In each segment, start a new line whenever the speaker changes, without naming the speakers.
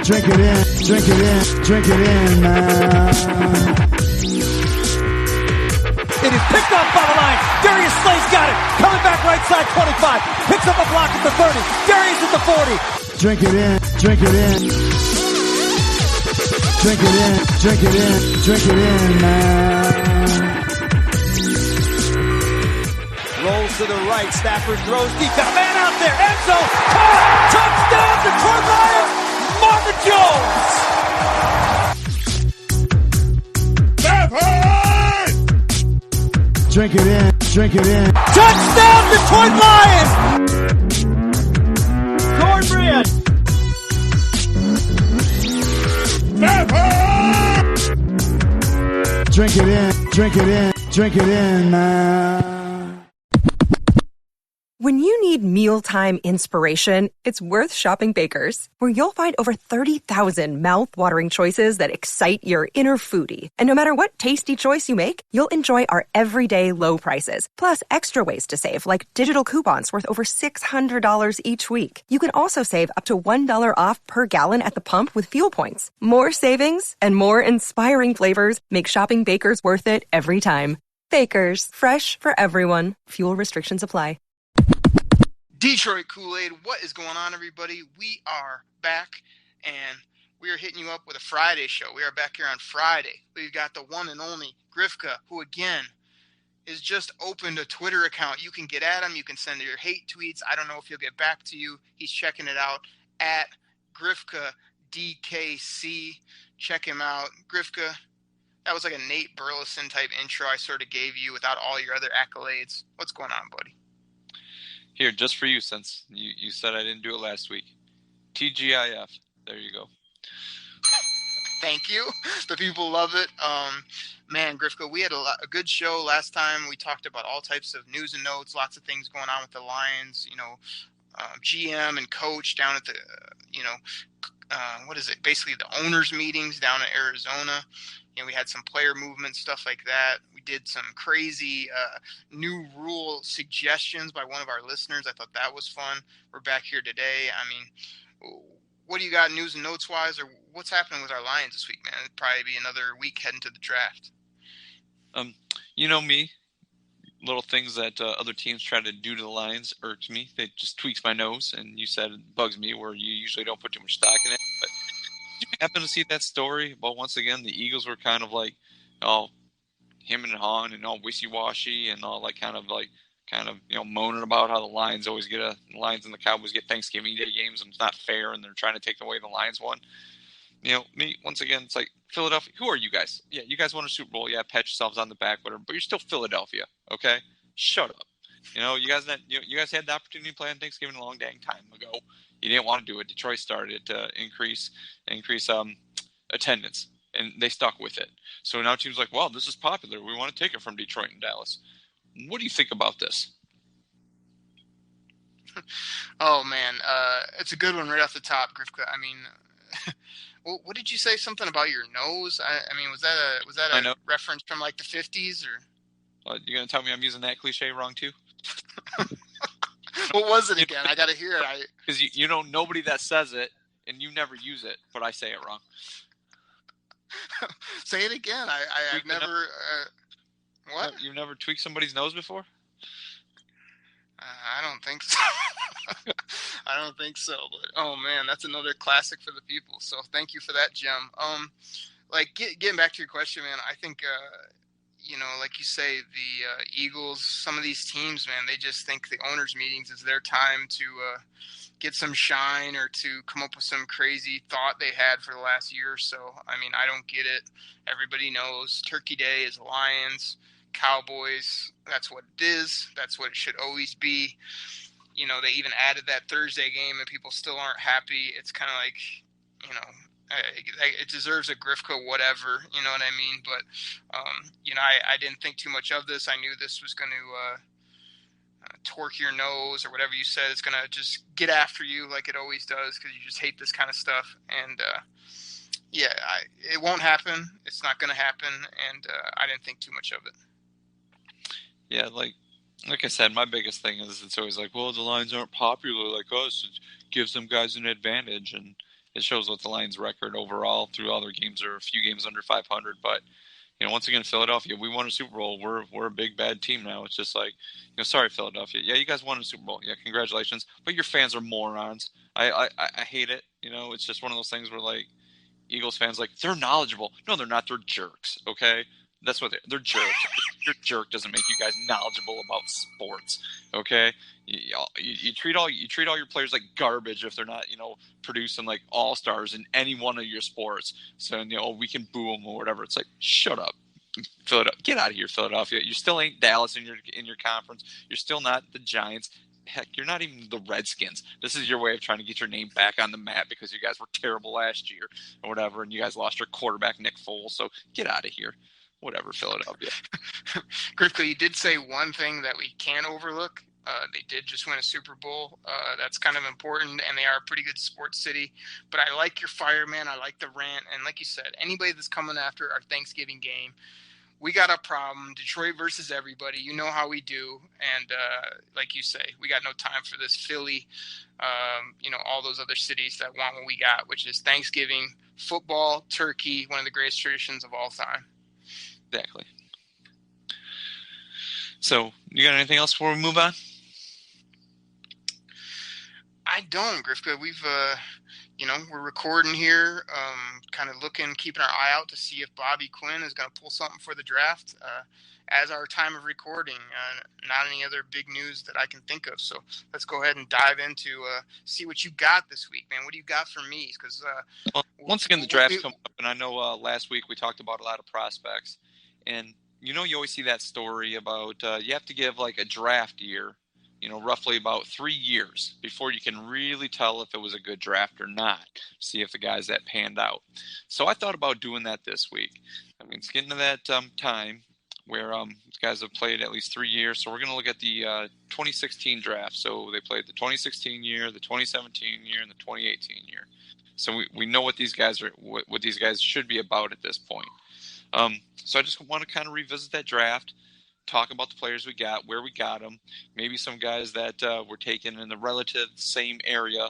Drink it in, drink it in, drink it in, man.
It is picked off by the line. Darius Slay's got it. Coming back right side 25. Picks up a block at the 30. Darius at the 40.
Drink it in, drink it in. Drink it in, drink it in, drink it in, man.
Rolls to the right. Stafford throws deep. Got a man out there. End zone. Caught. Touchdown, Detroit Lions. Stafford!
Drink it in, drink it in.
Touchdown, Detroit Lions! Cornbread.
Stafford! Drink it in, drink it in, drink it in, man.
When you need mealtime inspiration, it's worth shopping Baker's, where you'll find over 30,000 mouth-watering choices that excite your inner foodie. And no matter what tasty choice you make, you'll enjoy our everyday low prices, plus extra ways to save, like digital coupons worth over $600 each week. You can also save up to $1 off per gallon at the pump with fuel points. More savings and more inspiring flavors make shopping Baker's worth it every time. Baker's, fresh for everyone. Fuel restrictions apply.
Detroit Koolaid, what is going on, everybody? We are back, and we are hitting you up with a Friday show. We are back here on Friday. We've got the one and only Grifka, who, again, is just opened a Twitter account. You can get at him. You can send your hate tweets. I don't know if he'll get back to you. He's checking it out at Grifka DKC. Check him out. Grifka, that was like a Nate Burleson type intro I sort of gave you without all your other accolades. What's going on, buddy?
Here, just for you, since you said I didn't do it last week. TGIF. There you go.
Thank you. The people love it. Man, Grifka, we had a good show last time. We talked about all types of news and notes, lots of things going on with the Lions, GM and coach down at the, what is it? Basically the owners' meetings down in Arizona. We had some player movement, stuff like that. We did some crazy new rule suggestions by one of our listeners. I thought that was fun. We're back here today. I mean, what do you got news and notes-wise, or what's happening with our Lions this week, man? It'd probably be another week heading to the draft.
You know me. Little things that other teams try to do to the Lions irks me. It just tweaks my nose, and you said it bugs me where you usually don't put too much stock in it. But did you happen to see that story about, once again, the Eagles were kind of like, him and Han and all wishy-washy and all like kind of moaning about how the Lions always the Lions and the Cowboys get Thanksgiving Day games and it's not fair and they're trying to take away the Lions one. Me, once again, it's like, Philadelphia, who are you guys? Yeah, you guys won a Super Bowl. Yeah, pat yourselves on the back, whatever, but you're still Philadelphia, okay? Shut up. You guys had the opportunity to play on Thanksgiving a long dang time ago. You didn't want to do it. Detroit started it to increase attendance, and they stuck with it. So now teams are like, well, this is popular. We want to take it from Detroit and Dallas. What do you think about this?
Oh, man. It's a good one right off the top, Grifka. I mean, what did you say? Something about your nose? I mean, was that a reference from like the 50s or?
You're gonna tell me I'm using that cliche wrong too?
What was it again? I gotta hear it.
Because you know nobody that says it, and you never use it, but I say it wrong.
Say it again. I've never. What?
You've never tweaked somebody's nose before?
I don't think so. I don't think so. But oh man, that's another classic for the people. So thank you for that, Jim. Getting back to your question, man. I think like you say, the Eagles, some of these teams, man, they just think the owners' meetings is their time to get some shine or to come up with some crazy thought they had for the last year or so. I mean, I don't get it. Everybody knows Turkey Day is Lions, Cowboys. That's what it is. That's what it should always be. They even added that Thursday game and people still aren't happy. It's kind of like, it deserves a Grifka whatever, you know what I mean? But, I didn't think too much of this. I knew this was going to torque your nose or whatever you said. It's going to just get after you like it always does because you just hate this kind of stuff. And, it won't happen. It's not going to happen. And I didn't think too much of it.
Yeah, like I said, my biggest thing is it's always like, well, the Lions aren't popular like us. It gives them guys an advantage. And it shows what the Lions' record overall through all their games are a few games under 500. But once again, Philadelphia, we won a Super Bowl. We're a big bad team now. It's just like, sorry, Philadelphia. Yeah, you guys won a Super Bowl. Yeah, congratulations. But your fans are morons. I hate it. It's just one of those things where like Eagles fans like they're knowledgeable. No, they're not. They're jerks. Okay. That's what they're jerks. Your jerk doesn't make you guys knowledgeable about sports, okay? You treat all your players like garbage if they're not, producing like all-stars in any one of your sports. So, we can boo them or whatever. It's like, shut up, Philadelphia. Get out of here, Philadelphia. You still ain't Dallas in your conference. You're still not the Giants. Heck, you're not even the Redskins. This is your way of trying to get your name back on the map because you guys were terrible last year or whatever, and you guys lost your quarterback, Nick Foles. So get out of here. Whatever, Philadelphia.
Grifka, you did say one thing that we can't overlook. They did just win a Super Bowl. That's kind of important, and they are a pretty good sports city. But I like your fire, man. I like the rant. And like you said, anybody that's coming after our Thanksgiving game, we got a problem. Detroit versus everybody. You know how we do. And like you say, we got no time for this. Philly, all those other cities that want what we got, which is Thanksgiving, football, turkey, one of the greatest traditions of all time.
Exactly. So, you got anything else before we move on?
I don't, Grifka. We've, we're recording here, kind of keeping our eye out to see if Bobby Quinn is going to pull something for the draft as our time of recording. Not any other big news that I can think of. So let's go ahead and dive into see what you got this week, man. What do you got for me? Because
once again, the draft's coming up, and I know last week we talked about a lot of prospects. And, you always see that story about you have to give like a draft year, roughly about 3 years before you can really tell if it was a good draft or not, see if the guys that panned out. So I thought about doing that this week. I mean, it's getting to that time where these guys have played at least 3 years. So we're going to look at the 2016 draft. So they played the 2016 year, the 2017 year, and the 2018 year. So we know what these guys are, what these guys should be about at this point. So I just want to kind of revisit that draft, talk about the players we got, where we got them, maybe some guys that were taken in the relative same area,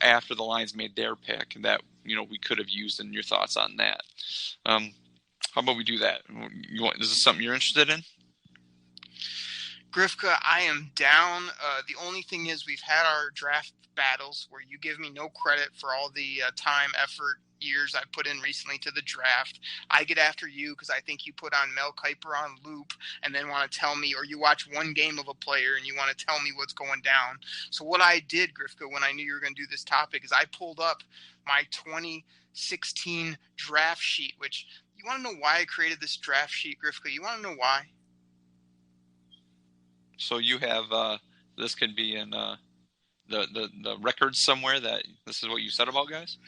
after the Lions made their pick that, we could have used, and your thoughts on that. How about we do that? Is this something you're interested in?
Grifka, I am down. The only thing is we've had our draft battles where you give me no credit for all the time, effort, years I put in recently to the draft. I get after you because I think you put on Mel Kiper on loop and then want to tell me, or you watch one game of a player and you want to tell me what's going down. So what I did, Grifka, when I knew you were going to do this topic is I pulled up my 2016 draft sheet, which you want to know why I created this draft sheet, Grifka? You want to know why?
So you have this could be in the records somewhere that this is what you said about guys?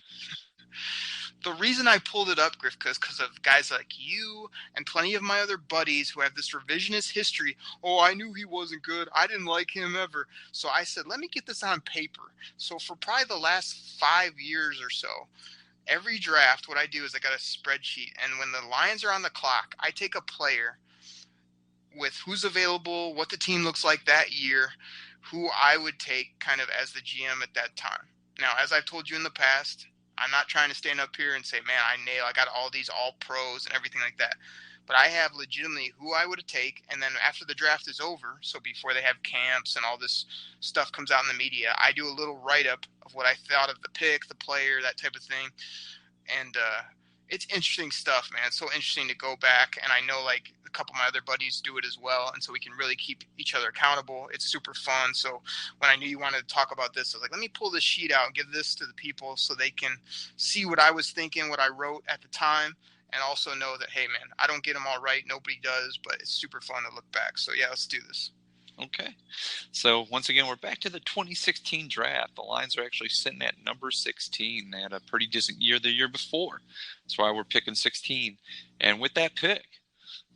The reason I pulled it up, Grifka, is because of guys like you and plenty of my other buddies who have this revisionist history. Oh, I knew he wasn't good. I didn't like him ever. So I said, let me get this on paper. So for probably the last 5 years or so, every draft, what I do is I got a spreadsheet. And when the Lions are on the clock, I take a player with who's available, what the team looks like that year, who I would take kind of as the GM at that time. Now, as I've told you in the past, I'm not trying to stand up here and say, man, I got all these all pros and everything like that. But I have legitimately who I would take, and then after the draft is over, so before they have camps and all this stuff comes out in the media, I do a little write-up of what I thought of the pick, the player, that type of thing. And it's interesting stuff, man. It's so interesting to go back, and I know like a couple of my other buddies do it as well, and so we can really keep each other accountable. It's super fun. So when I knew you wanted to talk about this, I was like, let me pull this sheet out and give this to the people so they can see what I was thinking, what I wrote at the time, and also know that, hey, man, I don't get them all right. Nobody does, but it's super fun to look back. So, yeah, let's do this.
Okay. So, once again, we're back to the 2016 draft. The Lions are actually sitting at number 16. They had a pretty decent year the year before. That's why we're picking 16. And with that pick,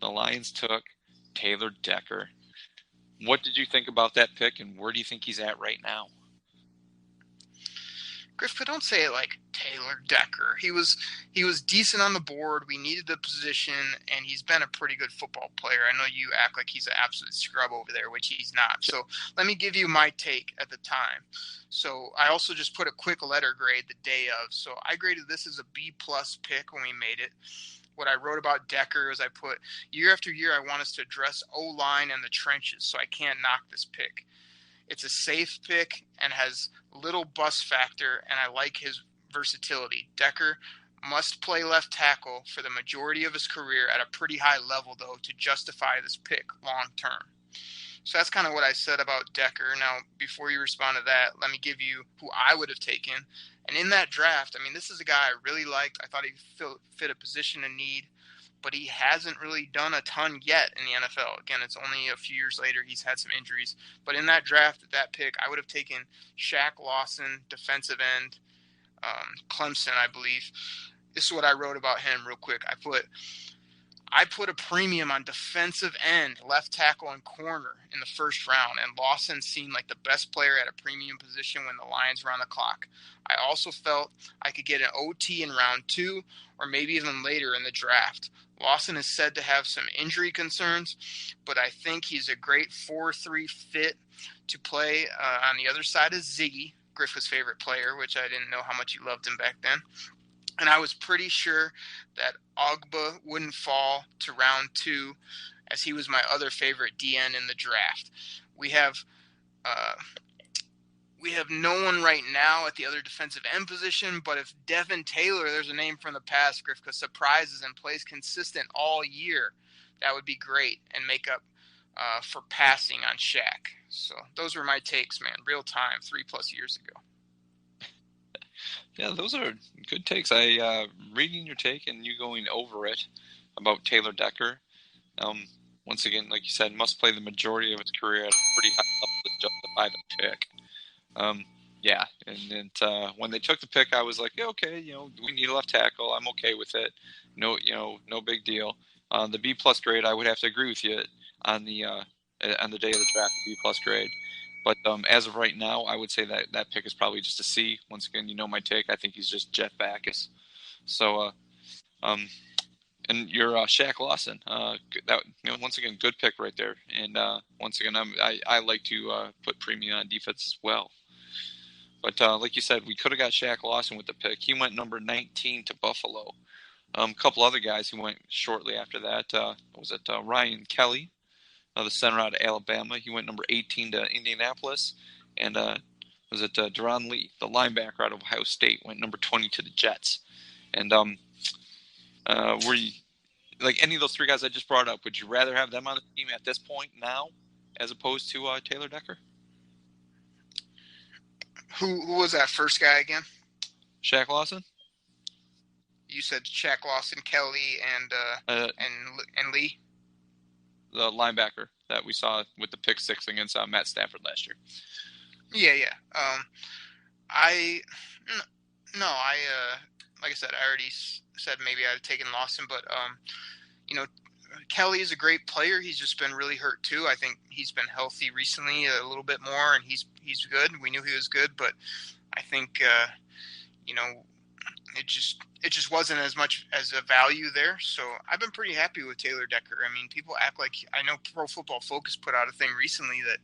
the Lions took Taylor Decker. What did you think about that pick, and where do you think he's at right now?
Griff, but don't say it like Taylor Decker. He was decent on the board. We needed the position, and he's been a pretty good football player. I know you act like he's an absolute scrub over there, which he's not. So let me give you my take at the time. So I also just put a quick letter grade the day of. So I graded this as a B+ pick when we made it. What I wrote about Decker is I put, year after year, I want us to address O-line and the trenches, so I can't knock this pick. It's a safe pick and has little bust factor, and I like his versatility. Decker must play left tackle for the majority of his career at a pretty high level, though, to justify this pick long term. So that's kind of what I said about Decker. Now, before you respond to that, let me give you who I would have taken. And in that draft, I mean, this is a guy I really liked. I thought he fit a position of need, but he hasn't really done a ton yet in the NFL. Again, it's only a few years later. He's had some injuries. But in that draft, that pick, I would have taken Shaq Lawson, defensive end, Clemson, I believe. This is what I wrote about him real quick. I put a premium on defensive end, left tackle, and corner in the first round, and Lawson seemed like the best player at a premium position when the Lions were on the clock. I also felt I could get an OT in round 2 or maybe even later in the draft. Lawson is said to have some injury concerns, but I think he's a great 4-3 fit to play on the other side of Ziggy, Griffith's favorite player, which I didn't know how much he loved him back then. And I was pretty sure that Ogba wouldn't fall to round 2, as he was my other favorite DN in the draft. We have no one right now at the other defensive end position, but if Devin Taylor, there's a name from the past, Griff, because surprises and plays consistent all year, that would be great and make up for passing on Shaq. So those were my takes, man, real time, 3+ years ago.
Yeah, those are good takes. Reading your take and you going over it about Taylor Decker. Once again, like you said, must play the majority of his career at a pretty high level to justify the pick. Yeah, and when they took the pick, I was like, yeah, okay, we need a left tackle. I'm okay with it. No big deal. The B+ grade, I would have to agree with you on the day of the draft, B+ grade. But as of right now, I would say that pick is probably just a C. Once again, my take. I think he's just Jeff Backus. So, and your Shaq Lawson, that once again, good pick right there. And once again, I like to put premium on defense as well. But like you said, we could have got Shaq Lawson with the pick. He went number 19 to Buffalo. A couple other guys who went shortly after that. Ryan Kelly? The center out of Alabama. He went number 18 to Indianapolis. And Deron Lee, the linebacker out of Ohio State, went number 20 to the Jets. And were you, like any of those three guys I just brought up, would you rather have them on the team at this point now as opposed to Taylor Decker?
Who was that first guy again?
Shaq Lawson?
You said Shaq Lawson, Kelly, and Lee?
The linebacker that we saw with the pick 6 against Matt Stafford last year.
Yeah. Like I said, I already said maybe I'd have taken Lawson, but Kelly is a great player. He's just been really hurt too. I think he's been healthy recently a little bit more, and he's good. We knew he was good, but I think it just wasn't as much as a value there. So I've been pretty happy with Taylor Decker. I mean, people act like, I know Pro Football Focus put out a thing recently that,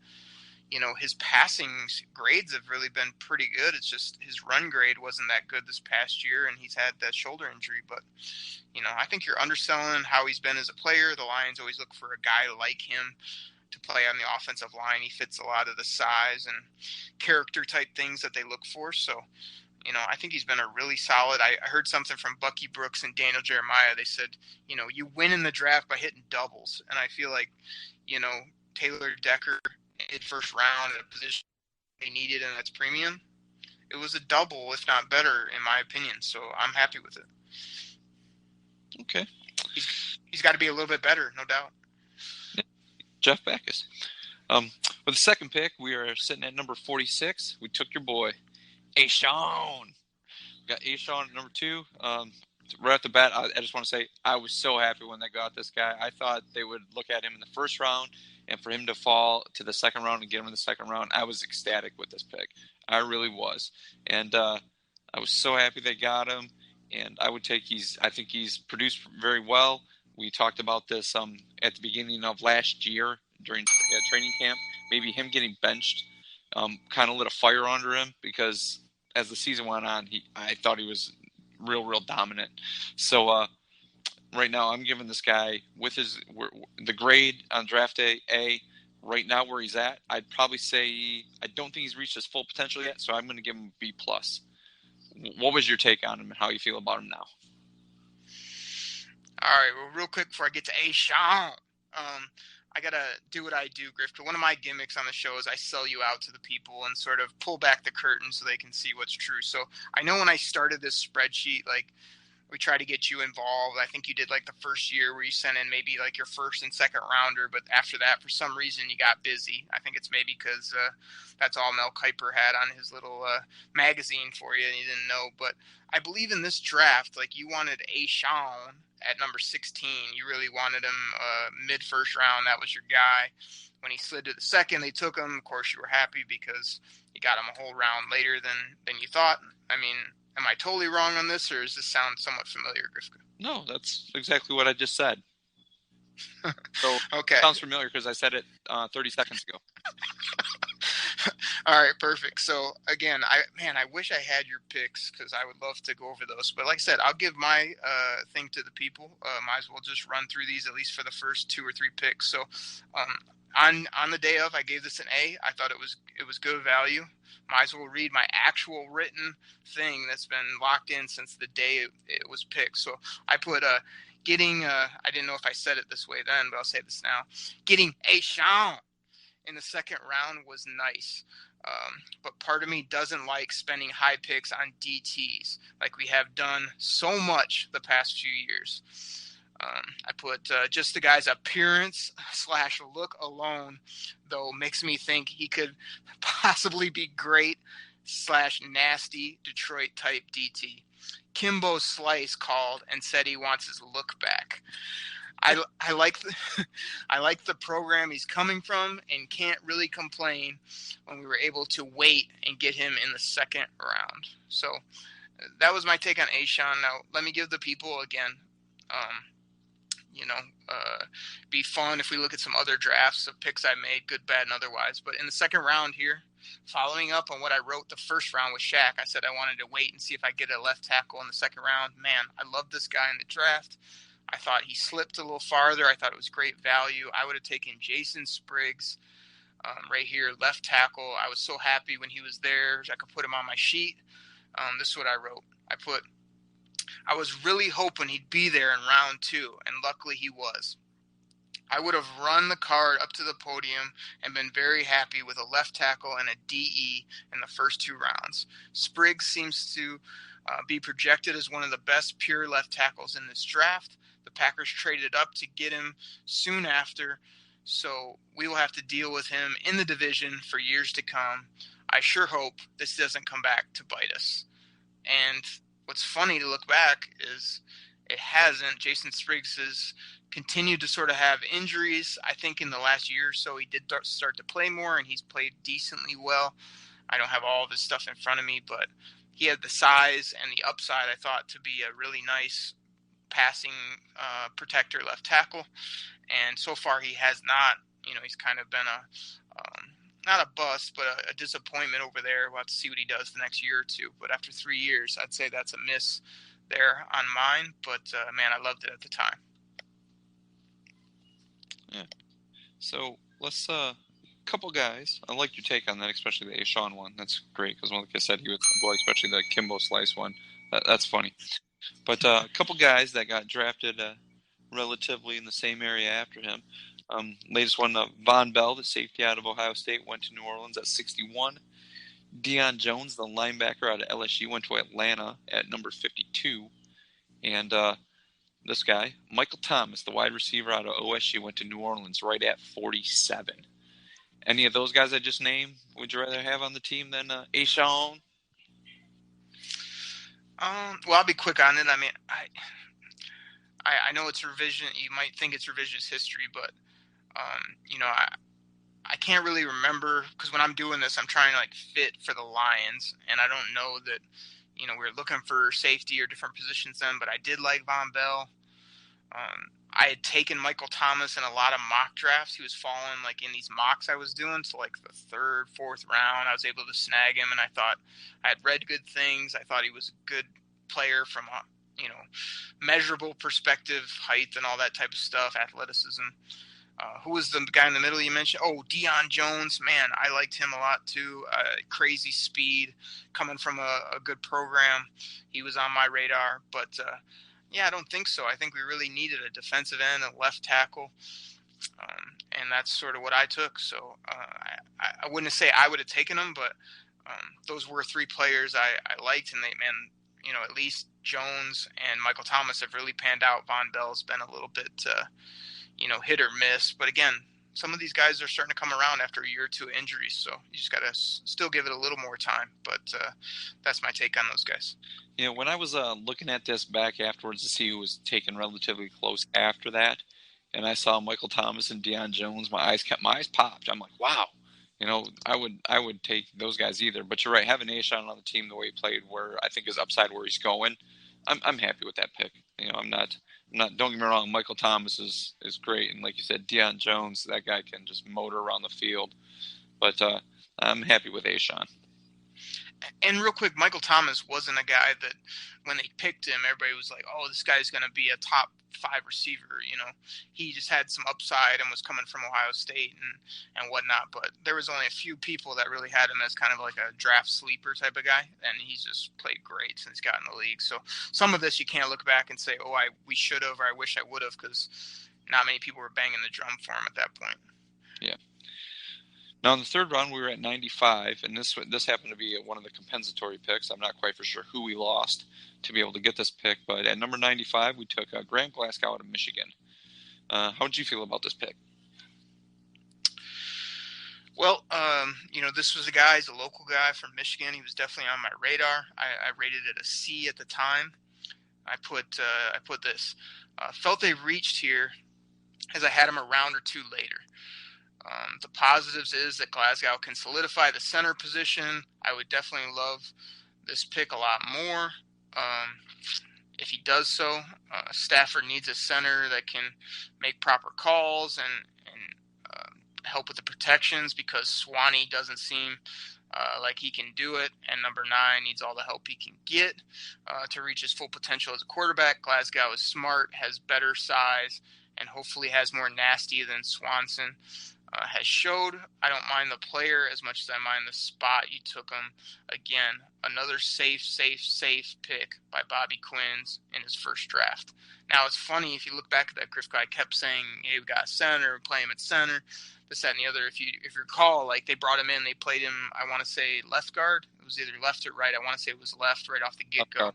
his passing grades have really been pretty good. It's just his run grade wasn't that good this past year, and he's had that shoulder injury. But, I think you're underselling how he's been as a player. The Lions always look for a guy like him to play on the offensive line. He fits a lot of the size and character type things that they look for. So, I think he's been a really solid. I heard something from Bucky Brooks and Daniel Jeremiah. They said, you win in the draft by hitting doubles. And I feel like, Taylor Decker in first round at a position they needed, and that's premium. It was a double, if not better, in my opinion. So I'm happy with it.
Okay.
He's got to be a little bit better, no doubt.
Yeah. Jeff Backus. With the second pick, we are sitting at number 46. We took your boy, Ashawn. We got Ashawn at number 2. Right off the bat, I just want to say I was so happy when they got this guy. I thought they would look at him in the first round, and for him to fall to the second round and get him in the second round, I was ecstatic with this pick. I really was. And I was so happy they got him, and I think he's produced very well. We talked about this at the beginning of last year during training camp. Maybe him getting benched kind of lit a fire under him, because as the season went on, I thought he was real dominant. So right now, I'm giving this guy with the grade on draft day A. Right now, where he's at, I'd probably say I don't think he's reached his full potential yet. So I'm going to give him B+. What was your take on him and how you feel about him now?
All right, well, real quick before I get to Sean, I got to do what I do, Grifter. One of my gimmicks on the show is I sell you out to the people and sort of pull back the curtain so they can see what's true. So I know when I started this spreadsheet, like, we try to get you involved. I think you did like the first year where you sent in maybe like your first and second rounder, but after that, for some reason, you got busy. I think it's maybe because that's all Mel Kiper had on his little magazine for you and you didn't know. But I believe in this draft, like, you wanted Sean at number 16. You really wanted him mid-first round. That was your guy. When he slid to the second, they took him. Of course, you were happy because you got him a whole round later than you thought. I mean, am I totally wrong on this, or does this sound somewhat familiar, Grifka?
No, that's exactly what I just said. So
okay.
It sounds familiar because I said it 30 seconds ago.
All right, perfect. So again, I wish I had your picks because I would love to go over those. But like I said, I'll give my thing to the people. Might as well just run through these at least for the first 2 or 3 picks. So on the day of, I gave this an A. I thought it was good value. Might as well read my actual written thing that's been locked in since the day it was picked. So I put getting, I didn't know if I said it this way then, but I'll say this now. Getting Sean in the second round was nice. But part of me doesn't like spending high picks on DTs like we have done so much the past few years. I put just the guy's appearance / look alone, though, makes me think he could possibly be great / nasty Detroit type DT. Kimbo Slice called and said he wants his look back. I like the program he's coming from and can't really complain when we were able to wait and get him in the second round. So that was my take on Sean. Now let me give the people again. Be fun if we look at some other drafts of picks I made, good, bad, and otherwise. But in the second round here, following up on what I wrote the first round with Shaq, I said I wanted to wait and see if I get a left tackle in the second round. Man, I love this guy in the draft. I thought he slipped a little farther. I thought it was great value. I would have taken Jason Spriggs right here, left tackle. I was so happy when he was there. I could put him on my sheet. This is what I wrote. I was really hoping he'd be there in round 2, and luckily he was. I would have run the card up to the podium and been very happy with a left tackle and a DE in the first 2 rounds. Spriggs seems to be projected as one of the best pure left tackles in this draft. The Packers traded up to get him soon after, so we will have to deal with him in the division for years to come. I sure hope this doesn't come back to bite us. And what's funny to look back is it hasn't. Jason Spriggs has continued to sort of have injuries. I think in the last year or so he did start to play more, and he's played decently well. I don't have all of his stuff in front of me, but he had the size and the upside, I thought, to be a really nice passing protector left tackle. And so far he has not. He's kind of been not a bust, but a disappointment over there. We'll have to see what he does the next year or two. But after 3 years, I'd say that's a miss there on mine. But, man, I loved it at the time.
Yeah. So let's couple guys. I like your take on that, especially the Sean one. That's great because, like I said, he was especially the Kimbo Slice one. That's funny. But a couple guys that got drafted relatively in the same area after him. Latest one, Von Bell, the safety out of Ohio State, went to New Orleans at 61. Deion Jones, the linebacker out of LSU, went to Atlanta at number 52. And this guy, Michael Thomas, the wide receiver out of OSU, went to New Orleans right at 47. Any of those guys I just named, would you rather have on the team than Sean?
Well, I'll be quick on it. I mean, I know it's revision. You might think it's revisionist history, but I can't really remember because when I'm doing this, I'm trying to fit for the Lions, and I don't know that we were looking for safety or different positions then, but I did like Von Bell. I had taken Michael Thomas in a lot of mock drafts. He was falling like in these mocks I was doing, so like the third, fourth round, I was able to snag him, and I thought I had read good things. I thought he was a good player from a measurable perspective, height, and all that type of stuff, athleticism. Who was the guy in the middle you mentioned? Oh, Deion Jones. Man, I liked him a lot too. Crazy speed, coming from a good program. He was on my radar. But, I don't think so. I think we really needed a defensive end, a left tackle. And that's sort of what I took. So I wouldn't say I would have taken them, but those were three players I liked. And at least Jones and Michael Thomas have really panned out. Von Bell's been a little bit hit or miss. But again, some of these guys are starting to come around after a year or two of injuries. So you just got to still give it a little more time. But that's my take on those guys.
When I was looking at this back afterwards to see who was taken relatively close after that, and I saw Michael Thomas and Deion Jones, my eyes popped. I'm like, wow. I would take those guys either. But you're right, having A'Shawn on the team the way he played, where I think his upside where he's going, I'm happy with that pick. I'm not. Don't get me wrong, Michael Thomas is great, and like you said, Deion Jones, that guy can just motor around the field. But I'm happy with A'Shawn.
And real quick, Michael Thomas wasn't a guy that when they picked him, everybody was like, oh, this guy's going to be a top 5 receiver. He just had some upside and was coming from Ohio State and whatnot. But there was only a few people that really had him as kind of like a draft sleeper type of guy. And he's just played great since he got in the league. So some of this you can't look back and say, oh, we should have, or I wish I would have, because not many people were banging the drum for him at that point.
Yeah. Now, in the third round, we were at 95, and this happened to be one of the compensatory picks. I'm not quite for sure who we lost to be able to get this pick, but at number 95, we took Grant Glasgow out of Michigan. How did you feel about this pick?
Well, this was a guy, he's a local guy from Michigan. He was definitely on my radar. I rated it a C at the time. I put this. Felt they reached here as I had him a round or two later. The positives is that Glasgow can solidify the center position. I would definitely love this pick a lot more. If he does so, Stafford needs a center that can make proper calls and help with the protections, because Swanee doesn't seem like he can do it. And number 9 needs all the help he can get to reach his full potential as a quarterback. Glasgow is smart, has better size, and hopefully has more nasty than Swanson has showed. I don't mind the player as much as I mind the spot you took him. Again, another safe pick by Bobby Quinn's in his first draft. Now, it's funny, if you look back at that, Griff guy kept saying, hey, we got a center, play him at center, this, that, and the other. If you recall, like, they brought him in, they played him, I want to say, left guard. It was either left or right. I want to say it was left right off the get-go.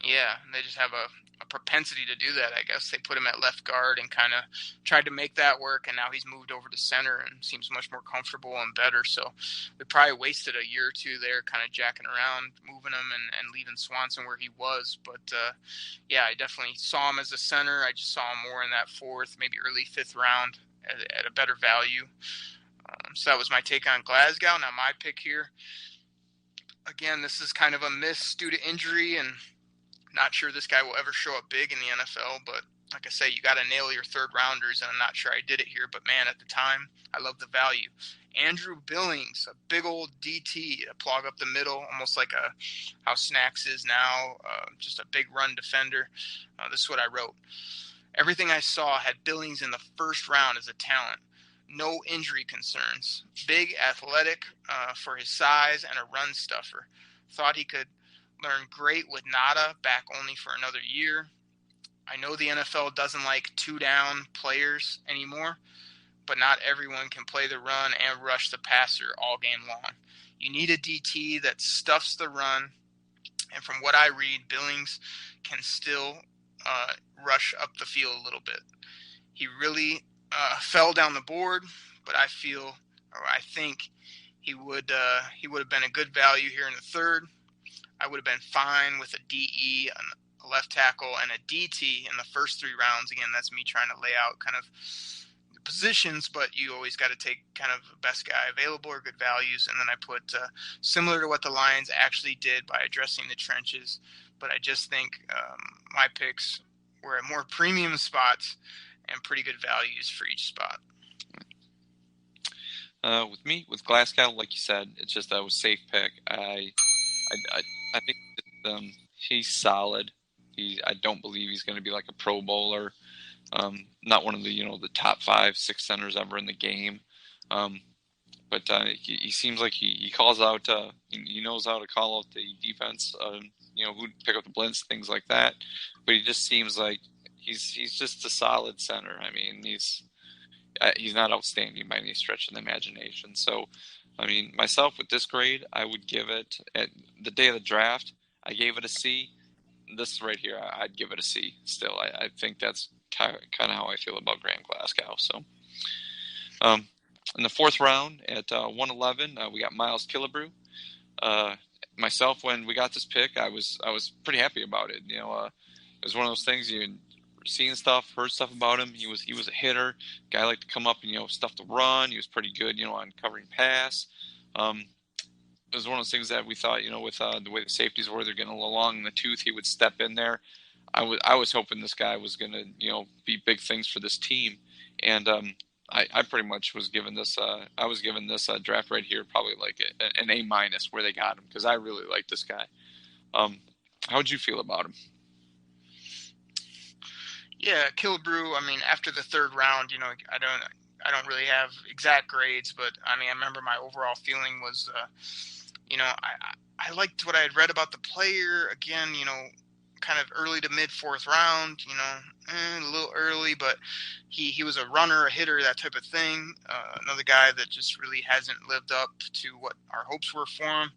Yeah, and they just have a propensity to do that, I guess. They put him at left guard and kind of tried to make that work, and now he's moved over to center and seems much more comfortable and better. So we probably wasted a year or two there kind of jacking around, moving him and leaving Swanson where he was. But, I definitely saw him as a center. I just saw him more in that 4th, maybe early 5th round at a better value. So that was my take on Glasgow. Now my pick here, again, this is kind of a miss due to injury, and not sure this guy will ever show up big in the NFL, but like I say, you got to nail your third rounders, and I'm not sure I did it here, but man, at the time, I love the value. Andrew Billings, a big old DT, a plug up the middle, almost like how Snacks is now, just a big run defender. This is what I wrote. Everything I saw had Billings in the first round as a talent. No injury concerns. Big, athletic for his size, and a run stuffer. Thought he could learn great with Nada back only for another year. I know the NFL doesn't like 2-down players anymore, but not everyone can play the run and rush the passer all game long. You need a DT that stuffs the run, and from what I read, Billings can still rush up the field a little bit. He really fell down the board, but I think he would have been a good value here in the third. I would have been fine with a DE, a left tackle, and a DT in the first 3 rounds. Again, that's me trying to lay out kind of the positions, but you always got to take kind of the best guy available or good values. And then I put similar to what the Lions actually did by addressing the trenches. But I just think my picks were at more premium spots and pretty good values for each spot.
With me, with Glasgow, like you said, it's just a safe pick. I think he's solid. I don't believe he's going to be like a Pro Bowler. Not one of the the top 5-6 centers ever in the game. But he seems like he calls out. He knows how to call out the defense. Who pick up the blitz, things like that. But he just seems like he's just a solid center. I mean, he's not outstanding by any stretch of the imagination. So, I mean, myself with this grade, I would give it at the day of the draft. I gave it a C. This right here, I'd give it a C. Still, I think that's kind of how I feel about Graham Glasgow. So, in the 4th round at 111, we got Miles Killebrew. Myself, when we got this pick, I was pretty happy about it. It was one of those things you seen stuff, heard stuff about him. He was a hitter. Guy liked to come up and stuff to run. He was pretty good, on covering pass. It was one of those things that we thought, with the way the safeties were, they're getting a little long in the tooth. He would step in there. I was hoping this guy was going to be big things for this team, and I pretty much was given this. I was given this draft right here probably like an A- where they got him, because I really like this guy. How would you feel about him?
Yeah, Killebrew. I mean, after the 3rd round, I don't really have exact grades, but I mean, I remember my overall feeling was, I liked what I had read about the player. Again, kind of early to mid 4th round, a little early, but he was a runner, a hitter, that type of thing. Another guy that just really hasn't lived up to what our hopes were for him.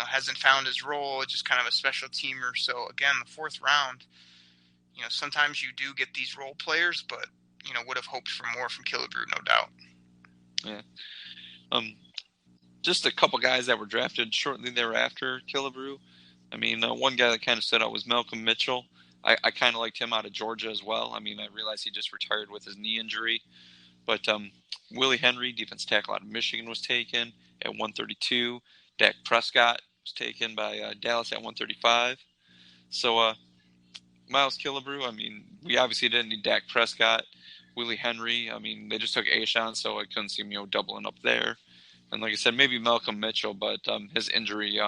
Hasn't found his role, just kind of a special teamer. So again, the 4th round, sometimes you do get these role players, but would have hoped for more from Killebrew, no doubt.
Yeah. Just a couple guys that were drafted shortly thereafter Killebrew. I mean, one guy that kind of stood out was Malcolm Mitchell. I kind of liked him out of Georgia as well. I mean, I realized he just retired with his knee injury. But Willie Henry, defense tackle out of Michigan, was taken at 132. Dak Prescott was taken by Dallas at 135. So Miles Killebrew, I mean, we obviously didn't need Dak Prescott. Willie Henry, I mean, they just took Ashawn, so I couldn't see him, doubling up there. And like I said, maybe Malcolm Mitchell, but his injury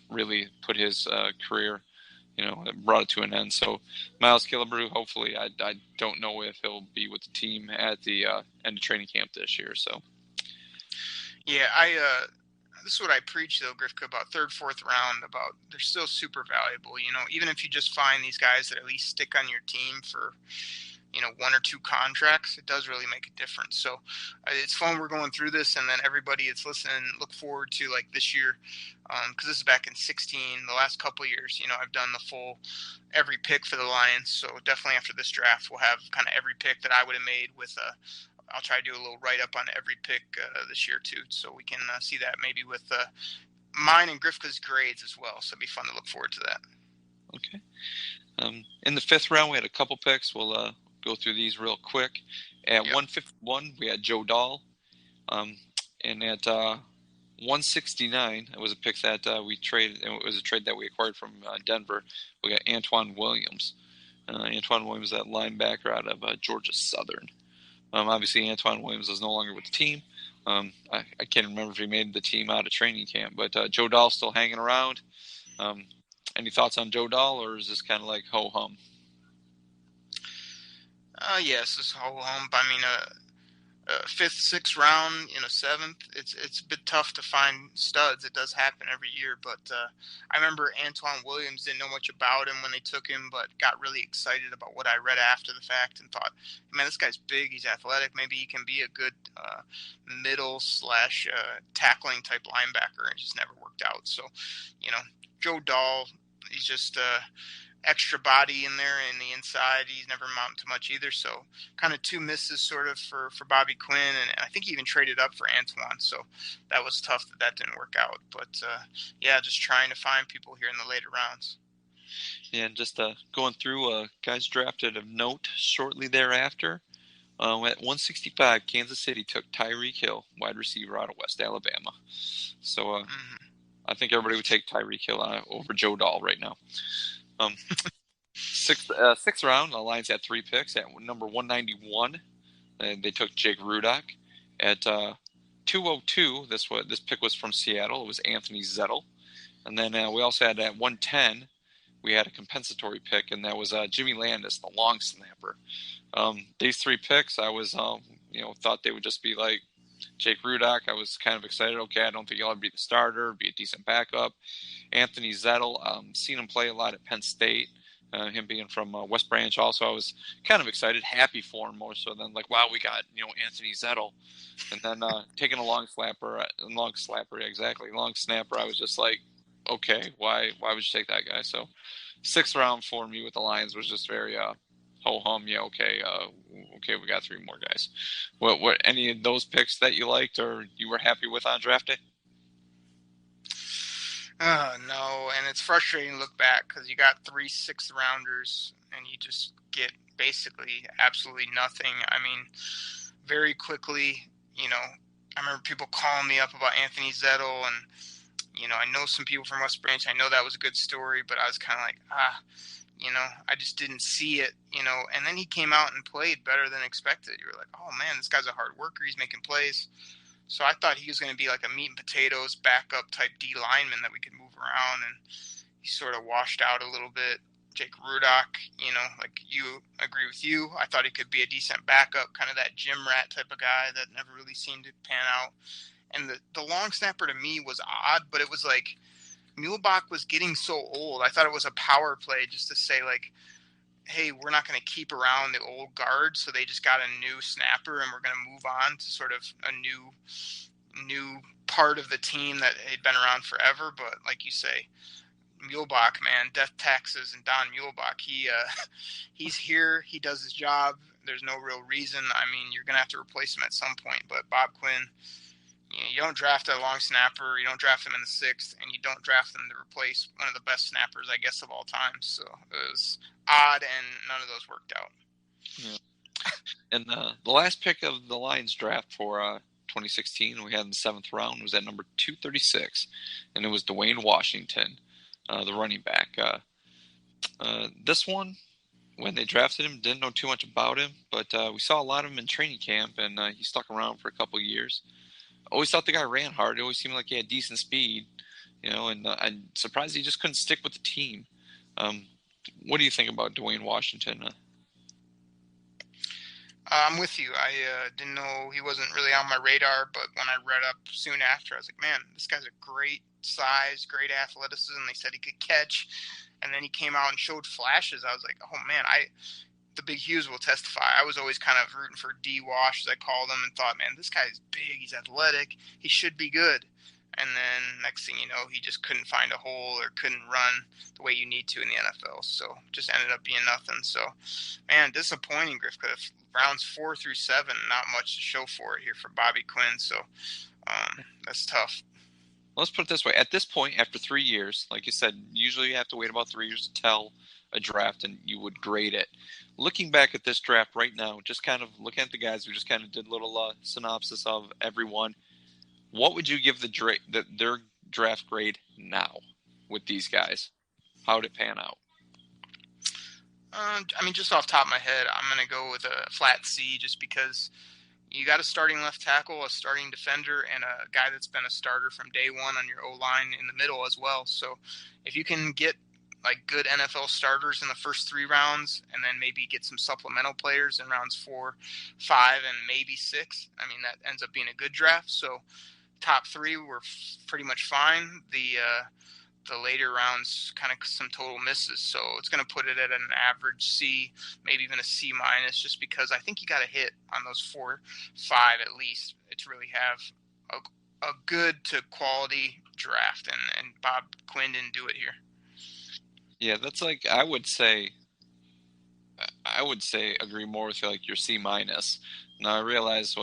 really put his career, brought it to an end. So Miles Killebrew, hopefully, I don't know if he'll be with the team at the end of training camp this year. So,
yeah, this is what I preach, though, Grifka, about 3rd, 4th round, about they're still super valuable. Even if you just find these guys that at least stick on your team for, 1 or 2 contracts, it does really make a difference. So it's fun we're going through this, and then everybody that's listening, look forward to like this year, because this is back in 16. The last couple of years, I've done the full every pick for the Lions. So definitely after this draft, we'll have kind of every pick that I would have made with I'll try to do a little write-up on every pick this year, too, so we can see that maybe with mine and Grifka's grades as well. So it'd be fun to look forward to that.
Okay. In the 5th round, we had a couple picks. We'll go through these real quick. At 151, we had Joe Dahl. And at 169, it was a pick that we traded. It was a trade that we acquired from Denver. We got Antoine Williams. Antoine Williams, that linebacker out of Georgia Southern. Obviously, Antoine Williams is no longer with the team. I can't remember if he made the team out of training camp, but Joe Dahl's still hanging around. Any thoughts on Joe Dahl, or is this kind of like ho-hum?
Yes, it's ho-hum. I mean, 5th, 6th round, 7th, it's a bit tough to find studs. It does happen every year, but I remember Antoine Williams, didn't know much about him when they took him, but got really excited about what I read after the fact and thought, man, this guy's big, he's athletic, maybe he can be a good middle / tackling type linebacker, and it just never worked out. So, Joe Dahl, he's just extra body in there in the inside. He's never amounted to much either. So kind of 2 misses sort of for Bobby Quinn. And I think he even traded up for Antoine. So that was tough that didn't work out. But yeah, just trying to find people here in the later rounds.
Yeah, and just going through guys drafted of note shortly thereafter. At 165, Kansas City took Tyreek Hill, wide receiver out of West Alabama. So I think everybody would take Tyreek Hill over Joe Dahl right now. Sixth round, the Lions had 3 picks. At number 191, they took Jake Rudock. At 202, this pick was from Seattle. It was Anthony Zettel. And then we also had at 110, we had a compensatory pick, and that was Jimmy Landis, the long snapper. These 3 picks, I was, thought they would just be like Jake Rudock. I was kind of excited. Okay, I don't think he'll ever be the starter, be a decent backup. Anthony Zettel, seen him play a lot at Penn State. Him being from West Branch, also, I was kind of excited, happy for him more so than like, wow, we got Anthony Zettel, and then taking a long snapper, I was just like, okay, why would you take that guy? So, 6th round for me with the Lions was just very ho hum, yeah, okay, we got 3 more guys. What any of those picks that you liked or you were happy with on draft day?
No, and it's frustrating to look back because you got 3 6th rounders and you just get basically absolutely nothing. I mean, very quickly, I remember people calling me up about Anthony Zettel, and I know some people from West Branch. I know that was a good story, but I was kind of like, I just didn't see it, and then he came out and played better than expected. You were like, oh man, this guy's a hard worker. He's making plays. So I thought he was going to be like a meat and potatoes backup type D lineman that we could move around, and he sort of washed out a little bit. Jake Rudock, like you agree with you. I thought he could be a decent backup, kind of that gym rat type of guy that never really seemed to pan out. And the long snapper to me was odd, but it was like Muhlbach was getting so old. I thought it was a power play just to say like, hey, we're not going to keep around the old guard, so they just got a new snapper, and we're going to move on to sort of a new part of the team that had been around forever. But like you say, Muhlbach, man, death taxes, and Don Muhlbach, he's here, he does his job. There's no real reason. I mean, you're going to have to replace him at some point. But Bob Quinn, you don't draft a long snapper, you don't draft him in the 6th, and you don't draft him to replace one of the best snappers, I guess, of all time. So it was odd, and none of those worked out.
Yeah. And the last pick of the Lions draft for 2016, we had in the 7th round, was at number 236, and it was Dwayne Washington, the running back. This one, when they drafted him, didn't know too much about him, but we saw a lot of him in training camp, and he stuck around for a couple years. Always thought the guy ran hard. It always seemed like he had decent speed, and I'm surprised he just couldn't stick with the team. What do you think about Dwayne Washington?
I'm with you. I didn't know he wasn't really on my radar, but when I read up soon after, I was like, man, this guy's a great size, great athleticism. They said he could catch, and then he came out and showed flashes. I was like, oh man, the Big Hughes will testify. I was always kind of rooting for D-Wash, as I called him, and thought, man, this guy's big, he's athletic, he should be good. And then next thing you know, he just couldn't find a hole or couldn't run the way you need to in the NFL. So just ended up being nothing. So, man, disappointing, Griff, because rounds 4 through 7, not much to show for it here for Bobby Quinn. So that's tough.
Let's put it this way. At this point, after 3 years, like you said, usually you have to wait about 3 years to tell a draft, and you would grade it. Looking back at this draft right now, just kind of looking at the guys, we just kind of did a little synopsis of everyone. What would you give their draft grade now with these guys? How would it pan out?
I mean, just off the top of my head, I'm going to go with a flat C just because you got a starting left tackle, a starting defender, and a guy that's been a starter from day one on your O-line in the middle as well. So if you can get like good NFL starters in the first 3 rounds and then maybe get some supplemental players in rounds 4, 5, and maybe 6, I mean, that ends up being a good draft. So top 3 were pretty much fine. The later rounds, kind of some total misses. So it's going to put it at an average C, maybe even a C minus, just because I think you got to hit on those 4, 5 at least to really have a good to quality draft. And Bob Quinn didn't do it here.
Yeah, that's like I would say agree more with like your C minus. Now I realize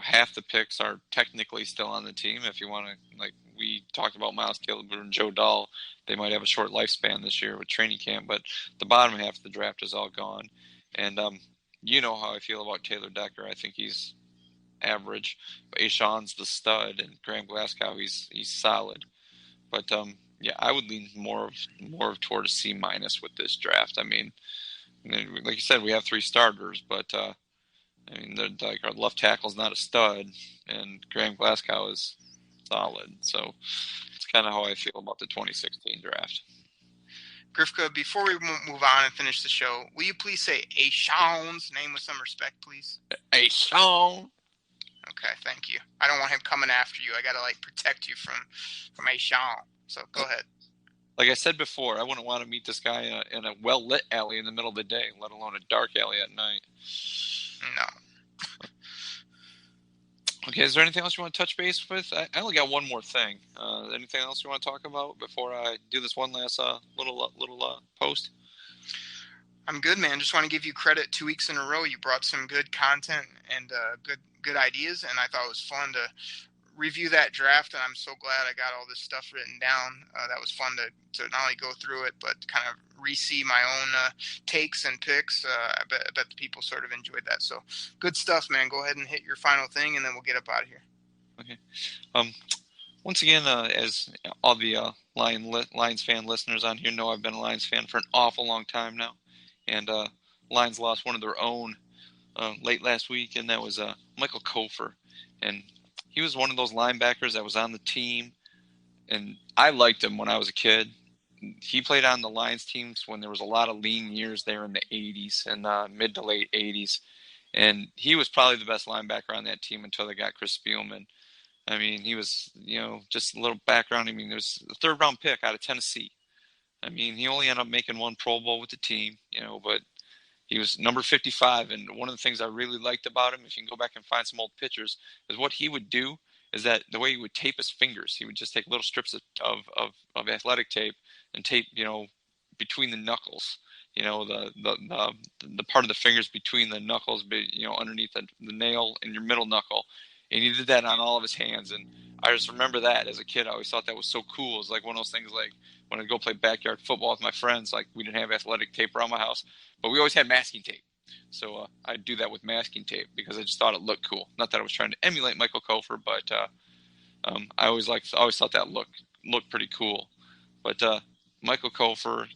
half the picks are technically still on the team. If you want to, like we talked about Miles Gilbert and Joe Dahl, they might have a short lifespan this year with training camp, but the bottom half of the draft is all gone. And you know how I feel about Taylor Decker. I think he's average. But Ashawn's the stud, and Graham Glasgow, he's solid. But yeah, I would lean more of toward a C- with this draft. I mean, like you said, we have 3 starters, but I mean, like our left tackle's not a stud, and Graham Glasgow is solid. So it's kind of how I feel about the 2016 draft.
Grifka, before we move on and finish the show, will you please say Ashawn's name with some respect, please?
Ashawn.
Okay, thank you. I don't want him coming after you. I gotta protect you from Ashawn. So go ahead.
Like I said before, I wouldn't want to meet this guy in a well-lit alley in the middle of the day, let alone a dark alley at night.
No.
Okay, is there anything else you want to touch base with? I only got one more thing. Anything else you want to talk about before I do this one last little post?
I'm good, man. Just want to give you credit. 2 weeks in a row, you brought some good content and good ideas, and I thought it was fun to review that draft, and I'm so glad I got all this stuff written down. That was fun to not only go through it, but kind of re-see my own takes and picks. I bet the people sort of enjoyed that. So good stuff, man. Go ahead and hit your final thing, and then we'll get up out of here.
Okay. Once again, as all the Lions fan listeners on here know, I've been a Lions fan for an awful long time now. And Lions lost one of their own late last week, and that was Michael Kofer. And he was one of those linebackers that was on the team, and I liked him when I was a kid. He played on the Lions teams when there was a lot of lean years there in the 80s and mid to late 80s. And he was probably the best linebacker on that team until they got Chris Spielman. I mean, he was, just a little background. I mean, there's a 3rd-round pick out of Tennessee. I mean, he only ended up making 1 Pro Bowl with the team, but he was number 55. And one of the things I really liked about him, if you can go back and find some old pictures, is what he would do is that the way he would tape his fingers, he would just take little strips of athletic tape and tape, between the knuckles, the part of the fingers between the knuckles, underneath the nail and your middle knuckle. And he did that on all of his hands. And I just remember that as a kid. I always thought that was so cool. It was like one of those things, like when I'd go play backyard football with my friends, like we didn't have athletic tape around my house, but we always had masking tape. So I'd do that with masking tape because I just thought it looked cool. Not that I was trying to emulate Michael Kofer, but I always thought that looked pretty cool. But Michael Kofer,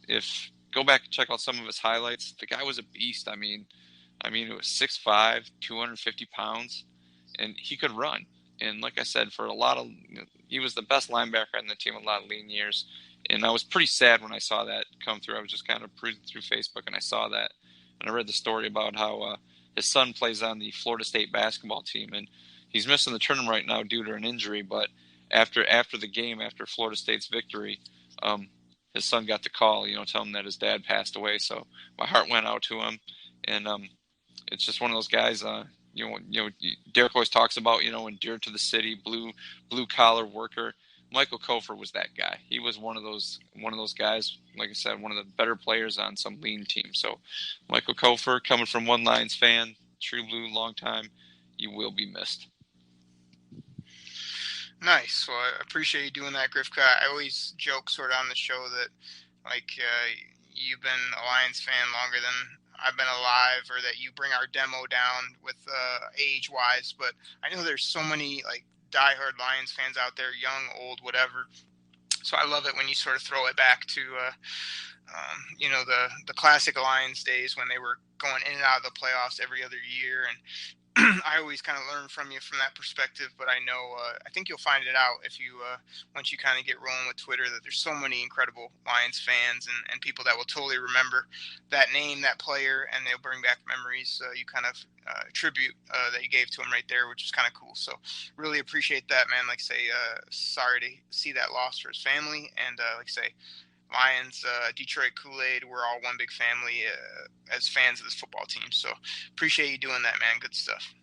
go back and check out some of his highlights. The guy was a beast. I mean, it was 6'5", 250 pounds. And he could run. And like I said, he was the best linebacker on the team a lot of lean years. And I was pretty sad when I saw that come through. I was just kind of cruising through Facebook and I saw that. And I read the story about how his son plays on the Florida State basketball team. And he's missing the tournament right now due to an injury. But after the game, after Florida State's victory, his son got the call, telling him that his dad passed away. So my heart went out to him. And it's just one of those guys, Derek always talks about, endeared to the city, blue collar worker. Michael Kofer was that guy. He was one of those guys, like I said, one of the better players on some lean team. So Michael Kofer, coming from one Lions fan, true blue, long time, you will be missed.
Nice. Well, I appreciate you doing that, Grifka. I always joke sort of on the show that, you've been a Lions fan longer than I've been alive, or that you bring our demo down with age-wise. But I know there's so many, diehard Lions fans out there, young, old, whatever. So I love it when you sort of throw it back to, the classic Lions days when they were going in and out of the playoffs every other year. And I always kind of learn from you from that perspective, but I know I think you'll find it out if you once you kind of get rolling with Twitter, that there's so many incredible Lions fans and people that will totally remember that name, that player, and they'll bring back memories. You kind of tribute that you gave to him right there, which is kind of cool. So really appreciate that, man. Sorry to see that loss for his family, and Lions, Detroit Koolaid, we're all one big family as fans of this football team. So appreciate you doing that, man. Good stuff.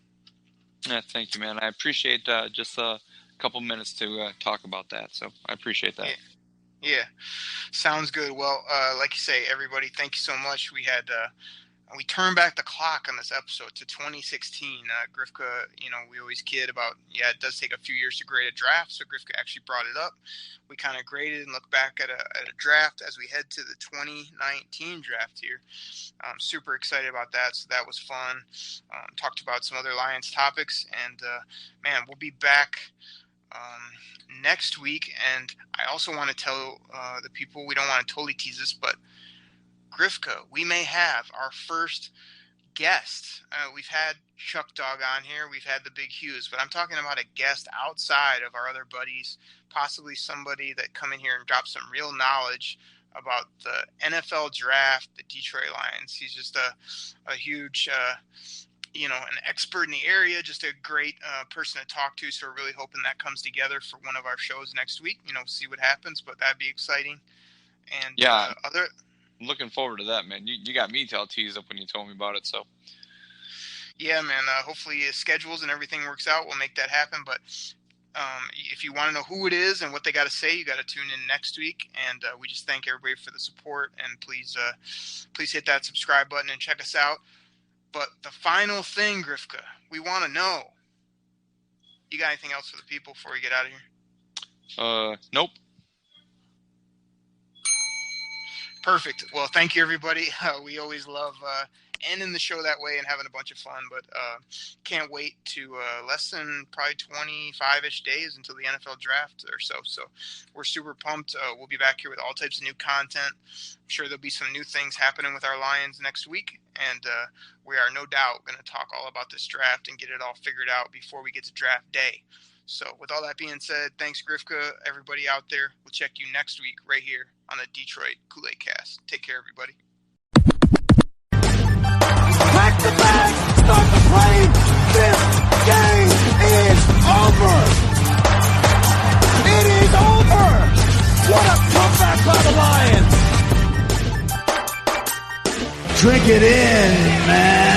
Yeah, thank you, man. I appreciate just a couple minutes to talk about that. So I appreciate that.
Yeah. Sounds good. Well, like you say, everybody, thank you so much. We had we turn back the clock on this episode to 2016. Grifka, we always kid about, it does take a few years to grade a draft, so Grifka actually brought it up. We kind of graded and looked back at a draft as we head to the 2019 draft here. I'm super excited about that, so that was fun. Talked about some other Lions topics, and man, we'll be back next week. And I also want to tell the people, we don't want to totally tease this, but Grifka, we may have our first guest. We've had Chuck Dog on here. We've had the Big Hughes, but I'm talking about a guest outside of our other buddies, possibly somebody that come in here and drop some real knowledge about the NFL draft, the Detroit Lions. He's just a huge, an expert in the area, just a great person to talk to. So we're really hoping that comes together for one of our shows next week. See what happens, but that'd be exciting. And
looking forward to that, man. You got me all teased up when you told me about it. So
yeah, man. Hopefully schedules and everything works out. We'll make that happen. But if you want to know who it is and what they got to say, you got to tune in next week. And we just thank everybody for the support. And please hit that subscribe button and check us out. But the final thing, Grifka, we want to know. You got anything else for the people before we get out of here?
Nope.
Perfect. Well, thank you, everybody. We always love ending the show that way and having a bunch of fun, but can't wait to less than probably 25-ish days until the NFL draft or so. So we're super pumped. We'll be back here with all types of new content. I'm sure there'll be some new things happening with our Lions next week, and we are no doubt going to talk all about this draft and get it all figured out before we get to draft day. So with all that being said, thanks, Grifka. Everybody out there, we'll check you next week right here on the Detroit Koolaid Cast. Take care, everybody.
Pack the bag, start the plane. This game is over. It is over. What a comeback by the Lions. Drink it in, man.